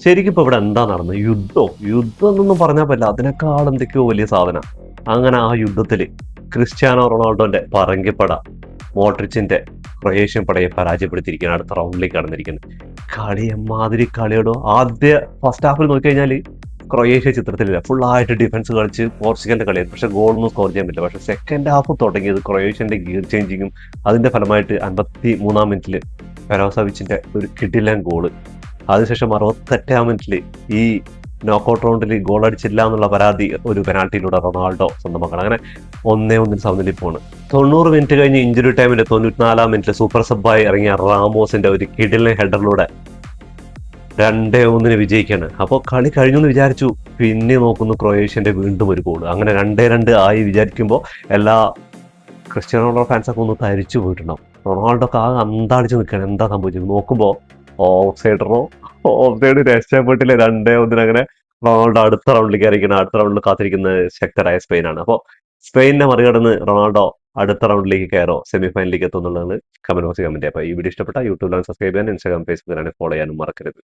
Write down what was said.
ശരിക്കും ഇപ്പൊ ഇവിടെ എന്താ നടന്നത്? യുദ്ധം എന്നൊന്നും പറഞ്ഞാൽ പറ്റില്ല. അതിനേക്കാൾ എന്തൊക്കെയോ വലിയ സാധനം. അങ്ങനെ ആ യുദ്ധത്തില് ക്രിസ്ത്യാനോ റൊണാൾഡോന്റെ പറങ്കിപ്പട മോഡ്രിച്ചിന്റെ ക്രൊയേഷ്യൻ പടയെ പരാജയപ്പെടുത്തിയിരിക്കുകയാണ്. അടുത്ത റൗണ്ടിലേക്ക് കടന്നിരിക്കുന്നത്. കളി എമ്മാതിരി കളിയോടോ. ആദ്യ ഫസ്റ്റ് ഹാഫിൽ നോക്കിക്കഴിഞ്ഞാൽ ക്രൊയേഷ്യ ചിത്രത്തിലില്ല. ഫുള്ളായിട്ട് ഡിഫൻസ് കളിച്ച് പോർച്ചുഗലിന്റെ കളിയായിരുന്നു. പക്ഷെ ഗോളൊന്നും സ്കോർ ചെയ്യാൻ പറ്റില്ല. പക്ഷെ സെക്കൻഡ് ഹാഫ് തുടങ്ങിയത് ക്രൊയേഷ്യന്റെ ഗിയർ ചേഞ്ചിങ്ങും അതിന്റെ ഫലമായിട്ട് 53-ാം മിനിറ്റിൽ പെരോസവിച്ചിന്റെ ഒരു കിടിലൻ ഗോള്. അതിനുശേഷം 68-ാം മിനിറ്റിൽ ഈ നോക്കൌട്ട് റൗണ്ടിൽ ഗോൾ അടിച്ചില്ല എന്നുള്ള പരാതി ഒരു പെനാൽറ്റിയിലൂടെ റൊണാൾഡോ സ്വന്തമാക്കണം. അങ്ങനെ 1-1 സമനിലയിപ്പോണ്. 90 മിനിറ്റ് കഴിഞ്ഞ് ഇഞ്ചുറി ടൈമിൽ 94-ാം മിനിറ്റിൽ സൂപ്പർ സബ്ബായി ഇറങ്ങിയ റാമോസിന്റെ ഒരു കിടിലൻ ഹെഡറിലൂടെ 2-1 വിജയിക്കാണ്. അപ്പോൾ കളി കഴിഞ്ഞു എന്ന് വിചാരിച്ചു. പിന്നെ നോക്കുന്നു ക്രൊയേഷ്യന്റെ വീണ്ടും ഒരു ഗോൾ. അങ്ങനെ 2-2 ആയി വിചാരിക്കുമ്പോൾ എല്ലാ ക്രിസ്ത്യാനോ റൊണാൾഡോ ഫാൻസൊക്കെ ഒന്ന് തരിച്ചു പോയിട്ടുണ്ടാവും. റൊണാൾഡോ ഒക്കെ ആകെ അന്താടിച്ച് നിൽക്കുകയാണ്. എന്താ സംഭവിച്ചത് നോക്കുമ്പോൾ ഓഫ് സൈഡറോ ഓഫ് സൈഡ് രക്ഷപ്പെട്ടില്ല. 2-1 അങ്ങനെ റൊണാൾഡോ അടുത്ത റൗണ്ടിലേക്ക് ആയിരിക്കണം. അടുത്ത റൗണ്ടിൽ കാത്തിരിക്കുന്ന ശക്തരായ സ്പെയിനാണ്. അപ്പോൾ സ്പെയിനിനെ മറികടന്ന് റൊണാൾഡോ അടുത്ത റൗണ്ടിലേക്ക് കയറോ സെമി ഫൈനലിലേക്ക് എത്തുന്നുള്ളതാണ് കമന്റ് ബോക്സിൽ കമന്റ്. അപ്പോൾ ഈ വീഡിയോ ഇഷ്ടപ്പെട്ട യൂട്യൂബിലാണ് സബ്സ്ക്രൈബ് ചെയ്യാൻ, ഇൻസ്റ്റാഗ്രാം ഫേസ്ബുക്കിലാണ് ഫോളോ ചെയ്യാനും മറക്കരുത്.